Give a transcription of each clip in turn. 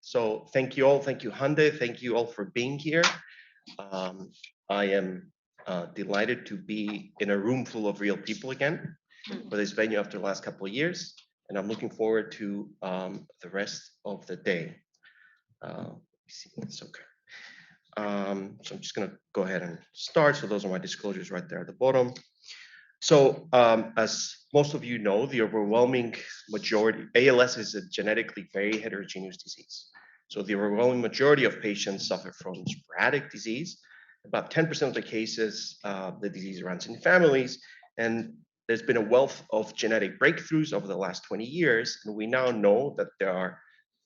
So thank you all. Thank you, Hande. Thank you all for being here. I am delighted to be in a room full of real people again for this venue after the last couple of years. And I'm looking forward to the rest of the day. Let me see, it's okay. So I'm just going to go ahead and start. So those are my disclosures right there at the bottom. So as most of you know, the overwhelming majority, ALS is a genetically very heterogeneous disease. So the overwhelming majority of patients suffer from sporadic disease. About 10% of the cases, the disease runs in families. And there's been a wealth of genetic breakthroughs over the last 20 years. And we now know that there are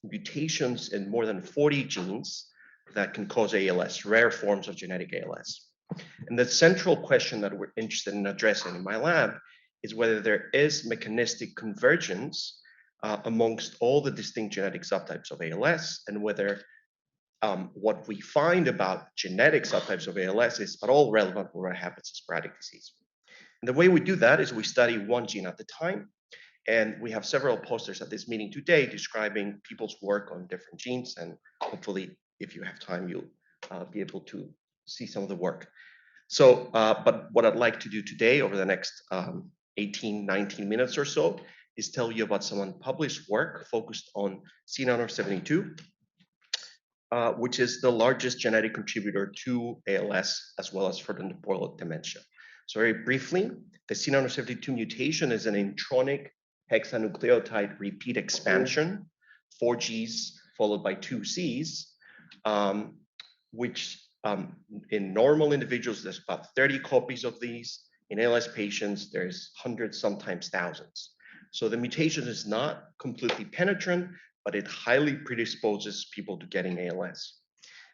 mutations in more than 40 genes that can cause ALS, rare forms of genetic ALS. And the central question that we're interested in addressing in my lab is whether there is mechanistic convergence amongst all the distinct genetic subtypes of ALS, and whether what we find about genetic subtypes of ALS is at all relevant for what happens in sporadic disease. And the way we do that is we study one gene at a time. And we have several posters at this meeting today describing people's work on different genes. And hopefully, if you have time, you'll be able to see some of the work. So, but what I'd like to do today over the next 18, 19 minutes or so is tell you about some unpublished work focused on C9orf72, which is the largest genetic contributor to ALS as well as frontotemporal dementia. So very briefly, the C9orf72 mutation is an intronic hexanucleotide repeat expansion, 4 Gs followed by 2 Cs, which in normal individuals, there's about 30 copies of these. In ALS patients, there's hundreds, sometimes thousands. So the mutation is not completely penetrant, but it highly predisposes people to getting ALS.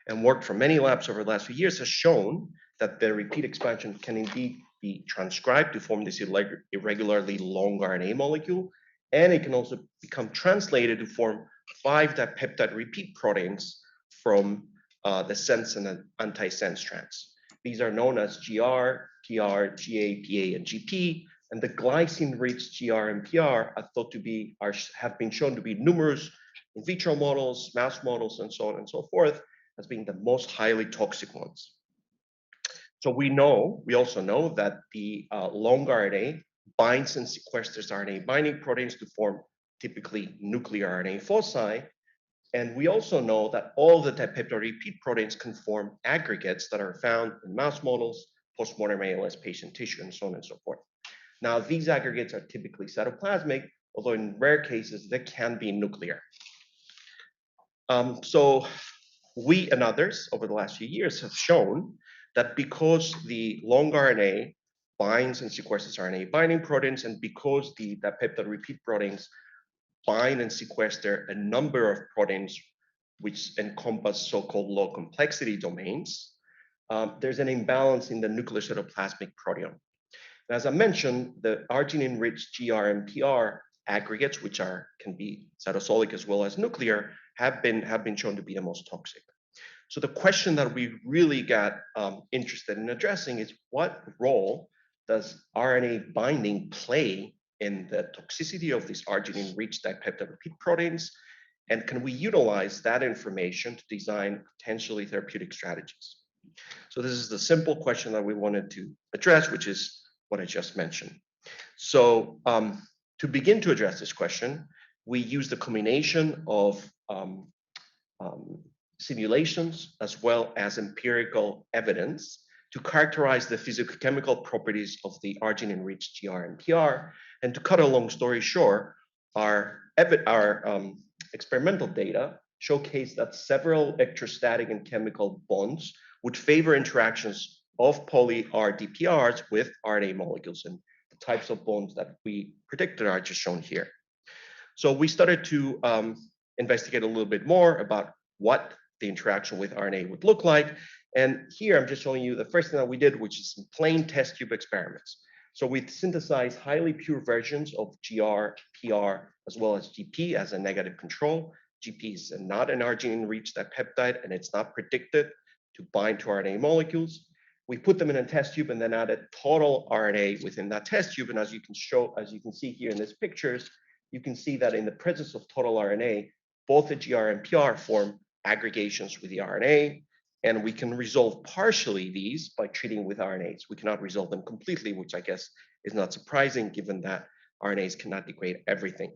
And work from many labs over the last few years has shown that the repeat expansion can indeed be transcribed to form this irregularly long RNA molecule, and it can also become translated to form 5 dipeptide repeat proteins from the sense and antisense strands. These are known as GR, PR, GA, PA, and GP, and the glycine-rich GR and PR are thought to be, have been shown to be numerous in vitro models, mouse models, and so on and so forth, as being the most highly toxic ones. So we also know that the long RNA binds and sequesters RNA binding proteins to form typically nuclear RNA foci. And we also know that all the dipeptide repeat proteins can form aggregates that are found in mouse models, postmortem ALS patient tissue, and so on and so forth. Now, these aggregates are typically cytoplasmic, although in rare cases, they can be nuclear. So we and others over the last few years have shown that because the long RNA binds and sequesters RNA binding proteins, and because the dipeptide repeat proteins bind and sequester a number of proteins which encompass so-called low complexity domains, there's an imbalance in the nucleocytoplasmic proteome. And as I mentioned, the arginine-rich GR and PR aggregates, which can be cytosolic as well as nuclear, have been shown to be the most toxic. So the question that we really got interested in addressing is, what role does RNA binding play in the toxicity of these arginine-rich dipeptide repeat proteins? And can we utilize that information to design potentially therapeutic strategies? So this is the simple question that we wanted to address, which is what I just mentioned. So to begin to address this question, we used a combination of simulations as well as empirical evidence to characterize the physicochemical properties of the arginine-rich GR and PR. And to cut a long story short, our experimental data showcase that several electrostatic and chemical bonds would favor interactions of poly R-DPRS with RNA molecules, and the types of bonds that we predicted are just shown here. So we started to investigate a little bit more about what the interaction with RNA would look like. And here I'm just showing you the first thing that we did, which is some plain test tube experiments. So we synthesized highly pure versions of GR, PR, as well as GP as a negative control. GP is not an arginine-rich dipeptide, and it's not predicted to bind to RNA molecules. We put them in a test tube and then added total RNA within that test tube. And as you can see here in these pictures, you can see that in the presence of total RNA, both the GR and PR form aggregations with the RNA, and we can resolve partially these by treating with RNAs. We cannot resolve them completely, which I guess is not surprising given that RNAs cannot degrade everything,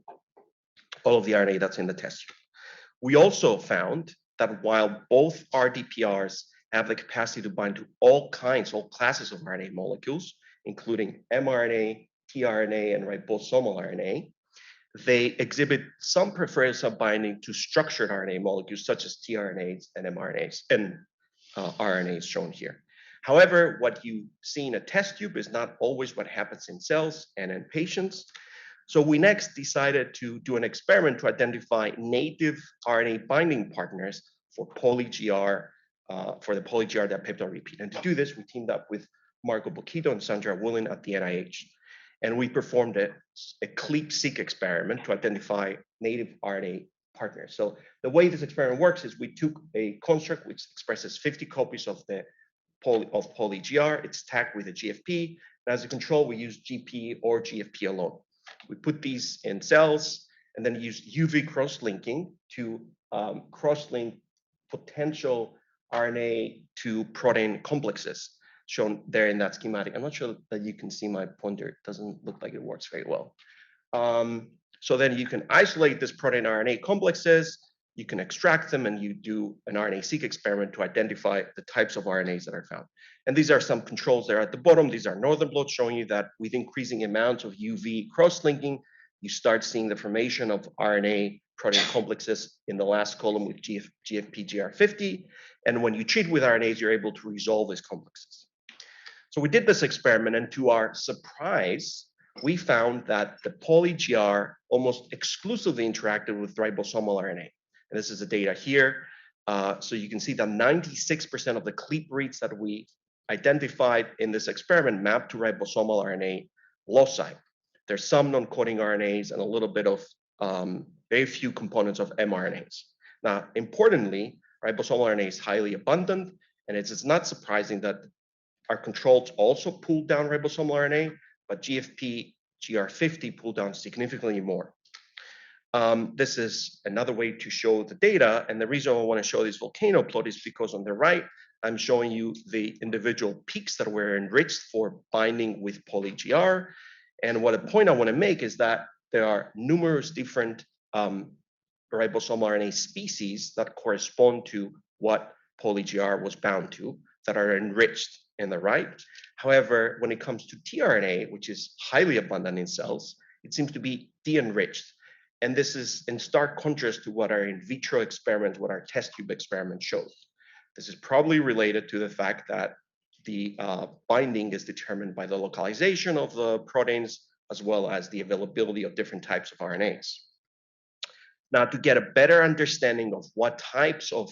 all of the RNA that's in the test tube. We also found that while both R-DPRS have the capacity to bind to all classes of RNA molecules, including mRNA, tRNA, and ribosomal RNA, they exhibit some preference of binding to structured RNA molecules such as tRNAs and mRNAs and RNAs shown here. However, what you see in a test tube is not always what happens in cells and in patients. So we next decided to do an experiment to identify native RNA binding partners for poly-GR, for the poly-GR dipeptide repeat. And to do this, we teamed up with Marco Bocchito and Sandra Woolen at the NIH. And we performed a CLIP-Seq experiment to identify native RNA partners. So the way this experiment works is we took a construct which expresses 50 copies of the poly-GR. It's tagged with a GFP. And as a control, we use GP or GFP alone. We put these in cells and then use UV cross-linking to cross-link potential RNA to protein complexes shown there in that schematic. I'm not sure that you can see my pointer. It doesn't look like it works very well. So then you can isolate this protein RNA complexes, you can extract them, and you do an RNA-seq experiment to identify the types of RNAs that are found. And these are some controls there at the bottom. These are northern blots showing you that with increasing amounts of UV cross-linking, you start seeing the formation of RNA protein complexes in the last column with GFP GR50. And when you treat with RNAs, you're able to resolve these complexes. So we did this experiment, and to our surprise, we found that the poly-GR almost exclusively interacted with ribosomal RNA. And this is the data here. So you can see that 96% of the CLIP reads that we identified in this experiment mapped to ribosomal RNA loci. There's some non-coding RNAs and a little bit of very few components of mRNAs. Now, importantly, ribosomal RNA is highly abundant, and it's not surprising that our controls also pulled down ribosomal RNA, but GFP GR50 pulled down significantly more. This is another way to show the data, and the reason I want to show this volcano plot is because on the right, I'm showing you the individual peaks that were enriched for binding with poly-GR. And what a point I want to make is that there are numerous different ribosomal RNA species that correspond to what poly-GR was bound to that are enriched in the right. However, when it comes to tRNA, which is highly abundant in cells, it seems to be de-enriched. And this is in stark contrast to what our in vitro experiment, what our test tube experiment showed. This is probably related to the fact that the binding is determined by the localization of the proteins as well as the availability of different types of RNAs. Now, to get a better understanding of what types of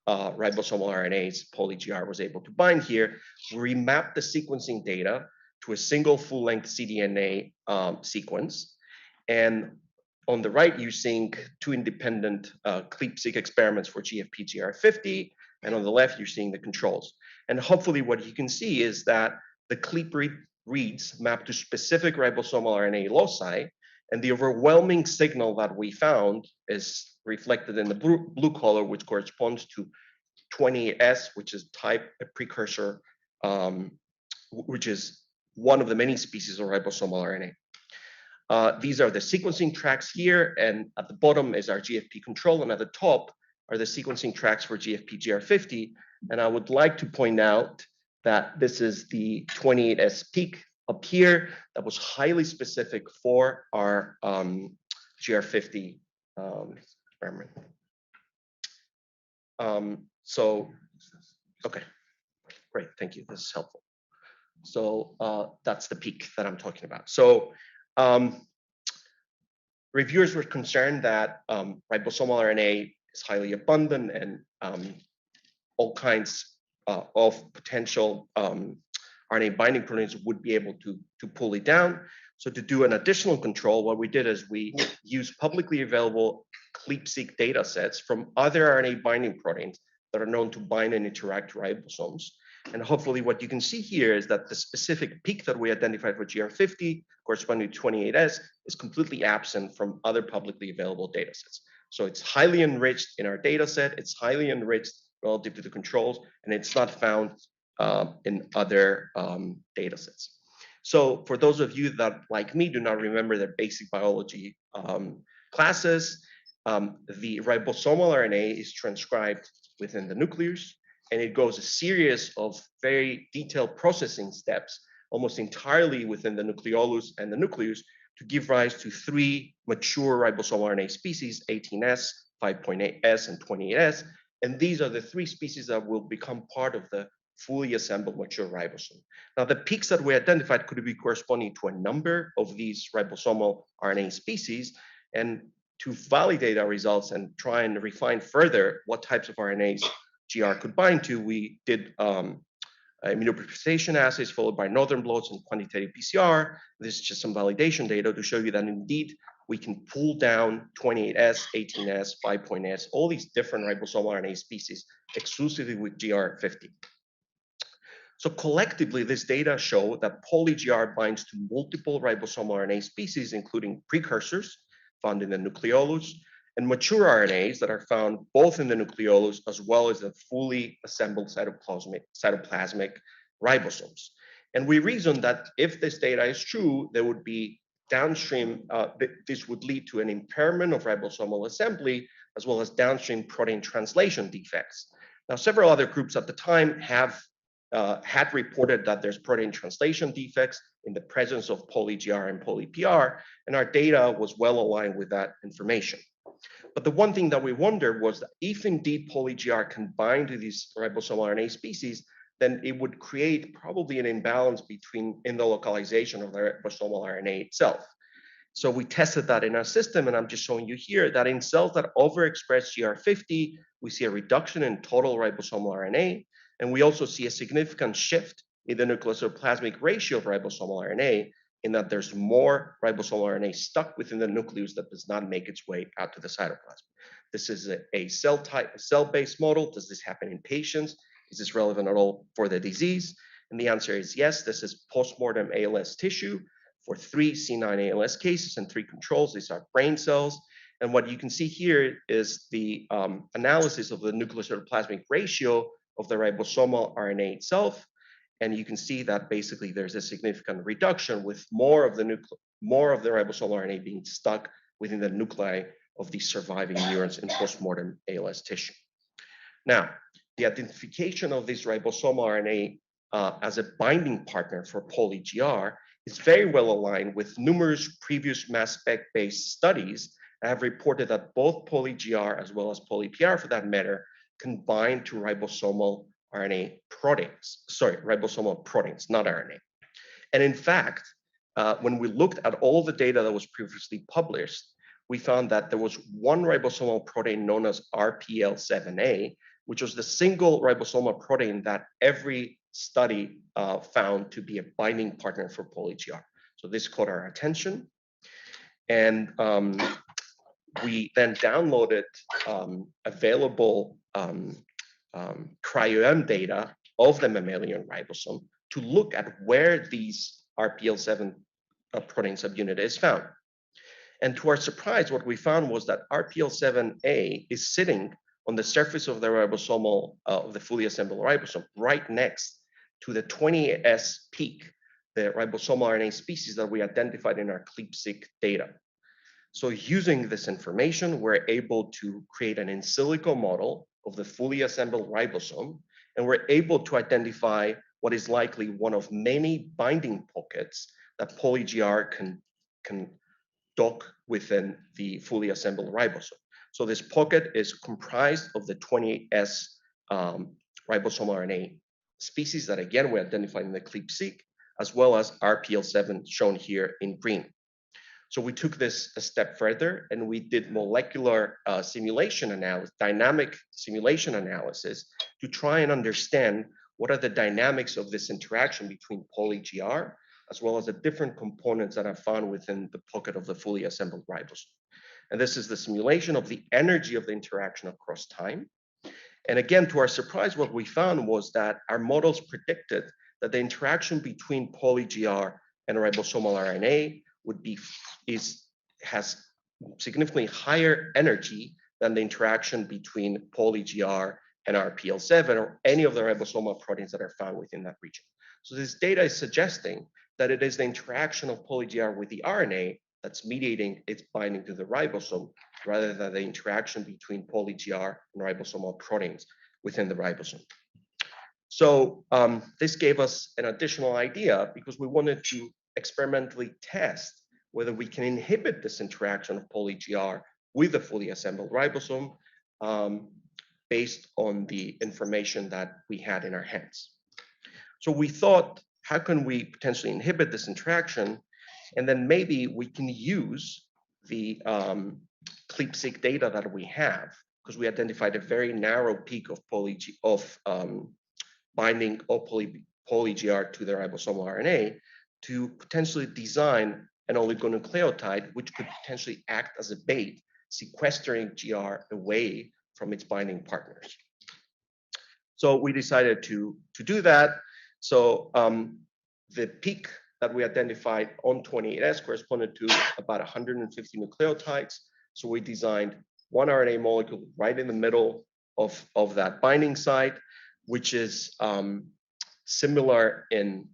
ribosomal RNAs poly-GR was able to bind here, we remapped the sequencing data to a single full-length cDNA sequence. And on the right, you're seeing two independent CLIP-Seq experiments for GFP GR50, and on the left, you're seeing the controls. And hopefully what you can see is that the CLIP reads map to specific ribosomal RNA loci, and the overwhelming signal that we found is reflected in the blue color, which corresponds to 28S, which is type a precursor, which is one of the many species of ribosomal RNA. These are the sequencing tracks here, and at the bottom is our GFP control, and at the top are the sequencing tracks for GFP GR50. And I would like to point out that this is the 28S peak up here that was highly specific for our GR50 experiment. Okay, great, thank you, this is helpful. So that's the peak that I'm talking about. So reviewers were concerned that ribosomal RNA is highly abundant and all kinds of potential RNA binding proteins would be able to pull it down. So to do an additional control, what we did is we used publicly available CLIP-Seq data sets from other RNA binding proteins that are known to bind and interact to ribosomes. And hopefully what you can see here is that the specific peak that we identified for GR50 corresponding to 28S is completely absent from other publicly available data sets. So it's highly enriched in our data set, it's highly enriched relative to the controls, and it's not found in other data sets. So for those of you that, like me, do not remember their basic biology classes, the ribosomal RNA is transcribed within the nucleus, and it goes a series of very detailed processing steps, almost entirely within the nucleolus and the nucleus, to give rise to 3 mature ribosomal RNA species, 18S, 5.8S, and 28S. And these are the 3 species that will become part of the fully assembled mature ribosome. Now, the peaks that we identified could be corresponding to a number of these ribosomal RNA species. And to validate our results and try and refine further what types of RNAs GR could bind to, we did immunoprecursation assays followed by northern blots and quantitative PCR. This is just some validation data to show you that indeed we can pull down 28S, 18S, 5.S, all these different ribosomal RNA species exclusively with GR50. So collectively, this data show that poly-GR binds to multiple ribosomal RNA species, including precursors found in the nucleolus, and mature RNAs that are found both in the nucleolus as well as the fully assembled cytoplasmic ribosomes. And we reasoned that if this data is true, there would be downstream, this would lead to an impairment of ribosomal assembly, as well as downstream protein translation defects. Now, several other groups at the time have had reported that there's protein translation defects in the presence of poly-GR and poly-PR, and our data was well aligned with that information. But the one thing that we wondered was that if indeed poly-GR can bind to these ribosomal RNA species, then it would create probably an imbalance in the localization of the ribosomal RNA itself. So we tested that in our system, and I'm just showing you here that in cells that overexpress GR50, we see a reduction in total ribosomal RNA, and we also see a significant shift in the nucleocytoplasmic ratio of ribosomal RNA, in that there's more ribosomal RNA stuck within the nucleus that does not make its way out to the cytoplasm. This is a cell-based model. Does this happen in patients? Is this relevant at all for the disease? And the answer is yes. This is postmortem ALS tissue for 3 C9 ALS cases and 3 controls. These are brain cells. And what you can see here is the analysis of the nucleocytoplasmic ratio of the ribosomal RNA itself. And you can see that basically there's a significant reduction with more of the ribosomal RNA being stuck within the nuclei of these surviving neurons in postmortem ALS tissue. Now, the identification of this ribosomal RNA as a binding partner for poly-GR is very well aligned with numerous previous mass spec-based studies that have reported that both poly-GR as well as poly-PR, for that matter, can bind to ribosomal RNA proteins, ribosomal proteins, not RNA. And in fact, when we looked at all the data that was previously published, we found that there was one ribosomal protein known as RPL7A, which was the single ribosomal protein that every study found to be a binding partner for poly-GR. So this caught our attention. And we then downloaded available cryo-EM data of the mammalian ribosome to look at where these RPL7 protein subunit is found. And to our surprise, what we found was that RPL7A is sitting on the surface of the ribosomal, of the fully assembled ribosome, right next to the 28S peak, the ribosomal RNA species that we identified in our CLIP-Seq data. So using this information, we're able to create an in silico model of the fully assembled ribosome, and we're able to identify what is likely one of many binding pockets that poly-GR can dock within the fully assembled ribosome. So this pocket is comprised of the 28S ribosomal RNA species that, again, we identified in the CLIP-Seq, as well as RPL7 shown here in green. So we took this a step further and we did molecular simulation analysis, dynamic simulation analysis to try and understand what are the dynamics of this interaction between poly-GR as well as the different components that are found within the pocket of the fully assembled ribosome. And this is the simulation of the energy of the interaction across time. And again, to our surprise, what we found was that our models predicted that the interaction between poly-GR and ribosomal RNA has significantly higher energy than the interaction between poly-GR and RPL7 or any of the ribosomal proteins that are found within that region. So this data is suggesting that it is the interaction of poly-GR with the RNA that's mediating its binding to the ribosome rather than the interaction between poly-GR and ribosomal proteins within the ribosome. So this gave us an additional idea because we wanted to experimentally test whether we can inhibit this interaction of poly-GR with the fully assembled ribosome based on the information that we had in our hands. So we thought, how can we potentially inhibit this interaction? And then maybe we can use the CLIP-Seq data that we have, because we identified a very narrow peak of binding of poly-GR to the ribosomal RNA to potentially design an oligonucleotide, which could potentially act as a bait, sequestering GR away from its binding partners. So we decided to do that. So the peak that we identified on 28S corresponded to about 150 nucleotides. So we designed one RNA molecule right in the middle of that binding site, which is similar in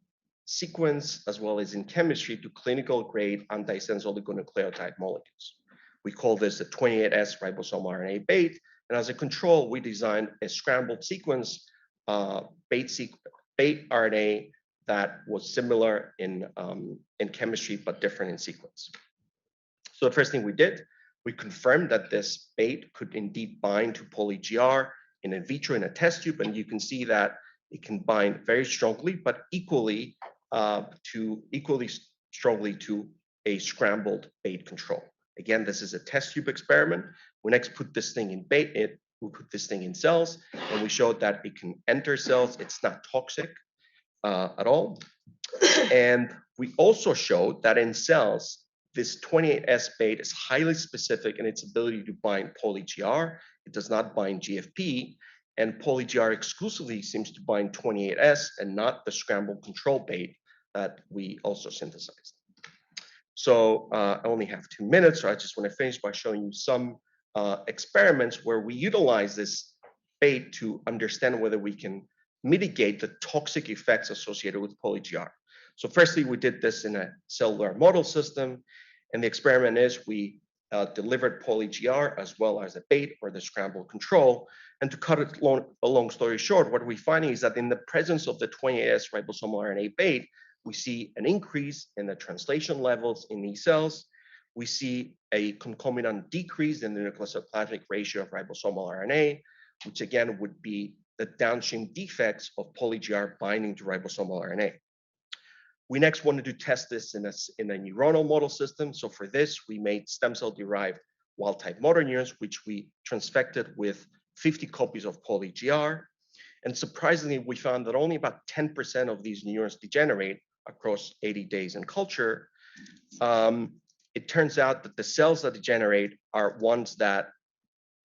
sequence as well as in chemistry to clinical grade antisense oligonucleotide molecules. We call this the 28S ribosomal RNA bait. And as a control, we designed a scrambled sequence bait RNA that was similar in chemistry, but different in sequence. So the first thing we did, we confirmed that this bait could indeed bind to poly-GR in vitro in a test tube. And you can see that it can bind very strongly, but equally strongly to a scrambled bait control. Again, this is a test tube experiment. We next put this thing in we put this thing in cells, and we showed that it can enter cells. It's not toxic at all. And we also showed that in cells, this 28S bait is highly specific in its ability to bind poly-GR. It does not bind GFP, and poly-GR exclusively seems to bind 28S and not the scrambled control bait that we also synthesized. So I only have 2 minutes, so I just want to finish by showing you some experiments where we utilize this bait to understand whether we can mitigate the toxic effects associated with poly-GR. So firstly, we did this in a cellular model system, and the experiment is we delivered poly-GR as well as a bait or the scrambled control. And to cut it a long story short, what we're finding is that in the presence of the 28S ribosomal RNA bait, we see an increase in the translation levels in these cells. We see a concomitant decrease in the nucleocytoplasmic ratio of ribosomal RNA, which again would be the downstream defects of poly-GR binding to ribosomal RNA. We next wanted to test this in a neuronal model system. So for this, we made stem cell-derived wild-type motor neurons, which we transfected with 50 copies of poly-GR. And surprisingly, we found that only about 10% of these neurons degenerate across 80 days in culture. It turns out that the cells that degenerate are ones that,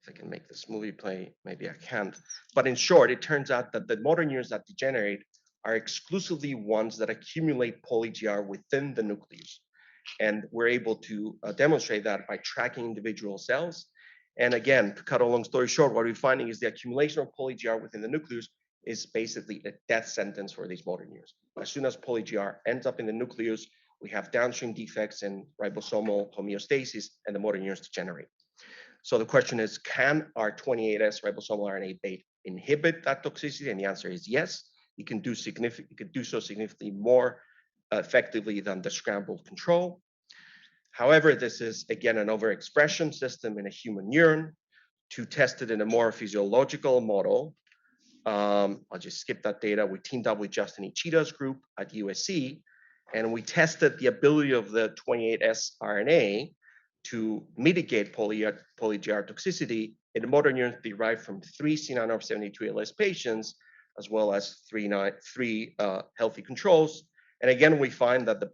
if I can make this movie play, maybe I can't. But in short, it turns out that the motor neurons that degenerate are exclusively ones that accumulate poly-GR within the nucleus. And we're able to demonstrate that by tracking individual cells. And again, to cut a long story short, what we're finding is the accumulation of poly-GR within the nucleus is basically a death sentence for these motor neurons. As soon as poly-GR ends up in the nucleus, we have downstream defects in ribosomal homeostasis and the motor neurons degenerate. So the question is, can our 28S ribosomal RNA bait inhibit that toxicity? And the answer is yes. It can do so significantly more effectively than the scrambled control. However, this is again an overexpression system in a human neuron. To test it in a more physiological model, I'll just skip that data. We teamed up with Justin Ichida's group at USC, and we tested the ability of the 28S RNA to mitigate poly-GR toxicity in motor neurons derived from 3 C9orf72 ALS patients, as well as three healthy controls. And again, we find that the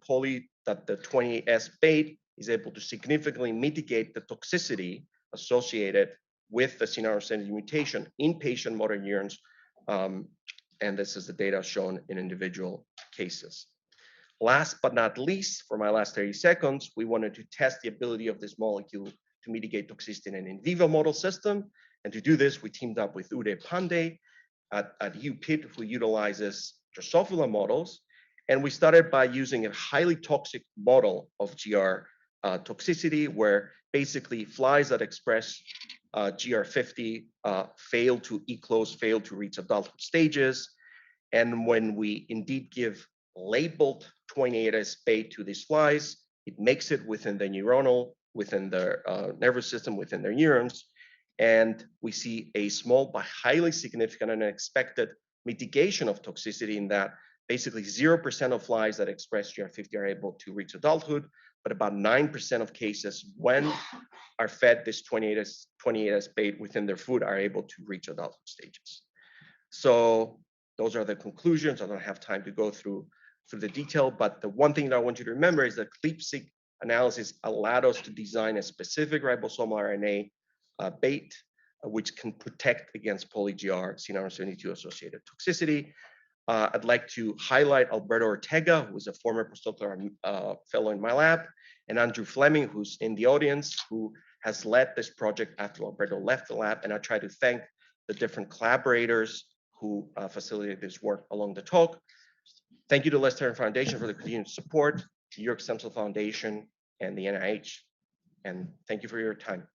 28S bait is able to significantly mitigate the toxicity associated with the C9orf72 mutation in patient motor neurons. And this is the data shown in individual cases. Last but not least, for my last 30 seconds, we wanted to test the ability of this molecule to mitigate toxicity in an in vivo model system. And to do this, we teamed up with Uday Pandey at UPIT, who utilizes Drosophila models. And we started by using a highly toxic model of GR toxicity, where basically flies that express GR50 fail to eclose, fail to reach adulthood stages. And when we indeed give labeled 28S bait to these flies, it makes it within the neuronal, within the nervous system, within their neurons. And we see a small but highly significant and unexpected mitigation of toxicity in that basically 0% of flies that express GR50 are able to reach adulthood, but about 9% of cases when are fed this 28S bait within their food are able to reach adulthood stages. So those are the conclusions. I don't have time to go through the detail, but the one thing that I want you to remember is that CLIP-Seq analysis allowed us to design a specific ribosomal RNA bait, which can protect against poly-GR C9orf72 associated toxicity. I'd like to highlight Alberto Ortega, who is a former postdoctoral fellow in my lab, and Andrew Fleming, who's in the audience, who has led this project after Alberto left the lab. And I try to thank the different collaborators who facilitated this work along the talk. Thank you to Les Turner Foundation for the continued support, New York Stem Cell Foundation, and the NIH. And thank you for your time.